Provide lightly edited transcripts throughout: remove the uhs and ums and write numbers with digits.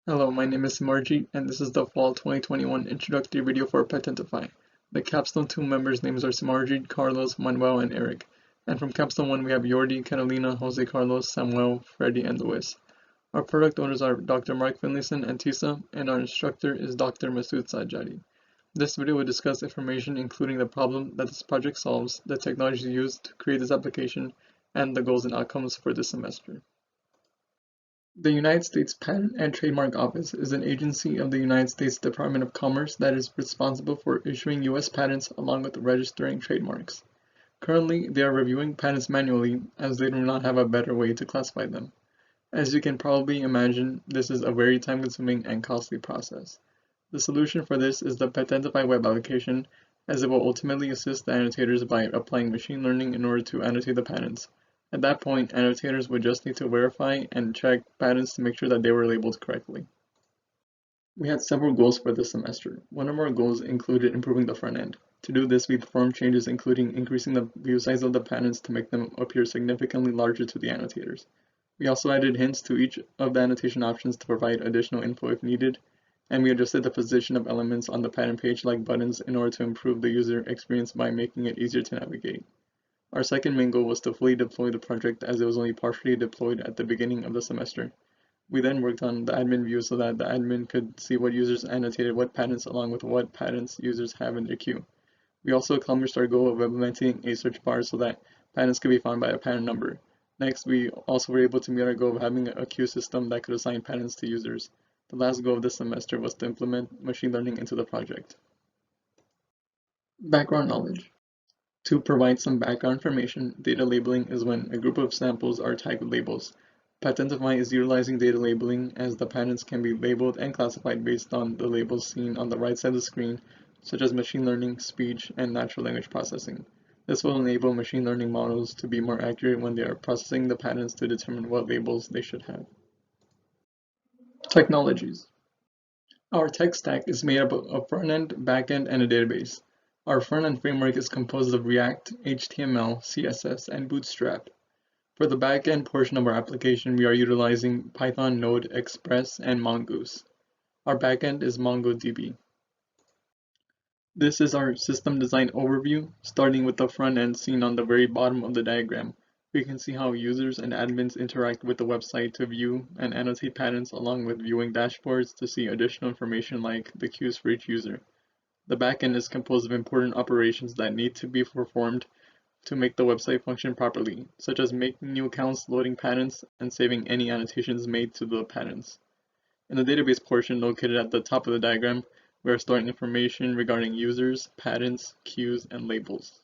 Hello, my name is Margie, and this is the Fall 2021 introductory video for Patentify. The Capstone 2 members' names are Margie, Carlos, Manuel, and Eric. And from Capstone 1 we have Jordi, Catalina, Jose Carlos, Samuel, Freddy, and Luis. Our product owners are Dr. Mark Finlayson and Tisa, and our instructor is Dr. Masood Sajjadi. This video will discuss information including the problem that this project solves, the technologies used to create this application, and the goals and outcomes for this semester. The United States Patent and Trademark Office is an agency of the United States Department of Commerce that is responsible for issuing U.S. patents along with registering trademarks. Currently, they are reviewing patents manually as they do not have a better way to classify them. As you can probably imagine, this is a very time-consuming and costly process. The solution for this is the Patentify web application, as it will ultimately assist the annotators by applying machine learning in order to annotate the patents. At that point, annotators would just need to verify and check patents to make sure that they were labeled correctly. We had several goals for this semester. One of our goals included improving the front end. To do this, we performed changes including increasing the view size of the patents to make them appear significantly larger to the annotators. We also added hints to each of the annotation options to provide additional info if needed, and we adjusted the position of elements on the patent page like buttons in order to improve the user experience by making it easier to navigate. Our second main goal was to fully deploy the project as it was only partially deployed at the beginning of the semester. We then worked on the admin view so that the admin could see what users annotated what patents along with what patents users have in their queue. We also accomplished our goal of implementing a search bar so that patents could be found by a patent number. Next, we also were able to meet our goal of having a queue system that could assign patents to users. The last goal of this semester was to implement machine learning into the project. Background knowledge. To provide some background information, data labeling is when a group of samples are tagged with labels. Patentify is utilizing data labeling as the patents can be labeled and classified based on the labels seen on the right side of the screen, such as machine learning, speech, and natural language processing. This will enable machine learning models to be more accurate when they are processing the patents to determine what labels they should have. Technologies. Our tech stack is made up of a front-end, back-end, and a database. Our front-end framework is composed of React, HTML, CSS, and Bootstrap. For the back-end portion of our application, we are utilizing Python, Node, Express, and Mongoose. Our back-end is MongoDB. This is our system design overview, starting with the front end seen on the very bottom of the diagram. We can see how users and admins interact with the website to view and annotate patents along with viewing dashboards to see additional information like the queues for each user. The backend is composed of important operations that need to be performed to make the website function properly, such as making new accounts, loading patents, and saving any annotations made to the patents. In the database portion located at the top of the diagram, we are storing information regarding users, patents, queues, and labels.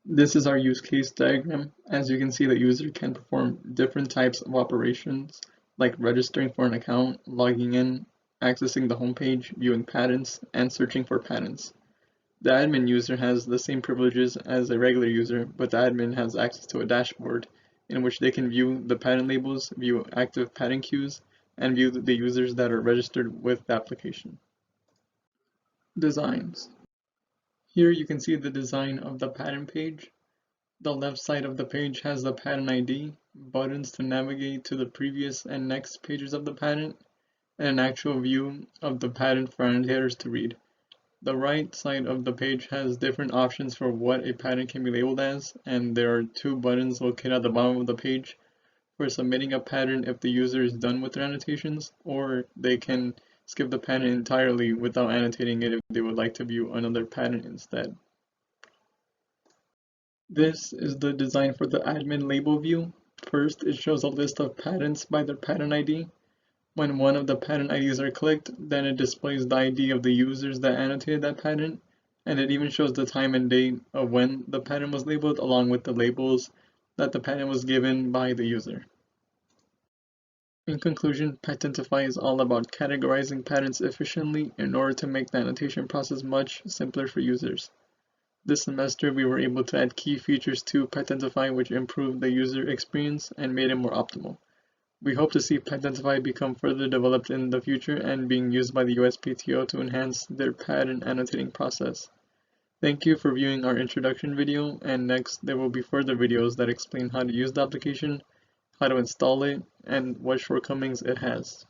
This is our use case diagram. As you can see, the user can perform different types of operations, like registering for an account, logging in, accessing the homepage, viewing patents, and searching for patents. The admin user has the same privileges as a regular user, but the admin has access to a dashboard in which they can view the patent labels, view active patent queues, and view the users that are registered with the application. Designs. Here you can see the design of the patent page. The left side of the page has the patent ID, buttons to navigate to the previous and next pages of the patent, and an actual view of the patent for annotators to read. The right side of the page has different options for what a patent can be labeled as, and there are two buttons located at the bottom of the page for submitting a patent if the user is done with their annotations, or they can skip the patent entirely without annotating it if they would like to view another patent instead. This is the design for the admin label view. First, it shows a list of patents by their patent ID. When one of the patent IDs are clicked, then it displays the ID of the users that annotated that patent, and it even shows the time and date of when the patent was labeled along with the labels that the patent was given by the user. In conclusion, Patentify is all about categorizing patents efficiently in order to make the annotation process much simpler for users. This semester, we were able to add key features to Patentify which improved the user experience and made it more optimal. We hope to see Patentify become further developed in the future and being used by the USPTO to enhance their patent annotating process. Thank you for viewing our introduction video, and next there will be further videos that explain how to use the application, how to install it, and what shortcomings it has.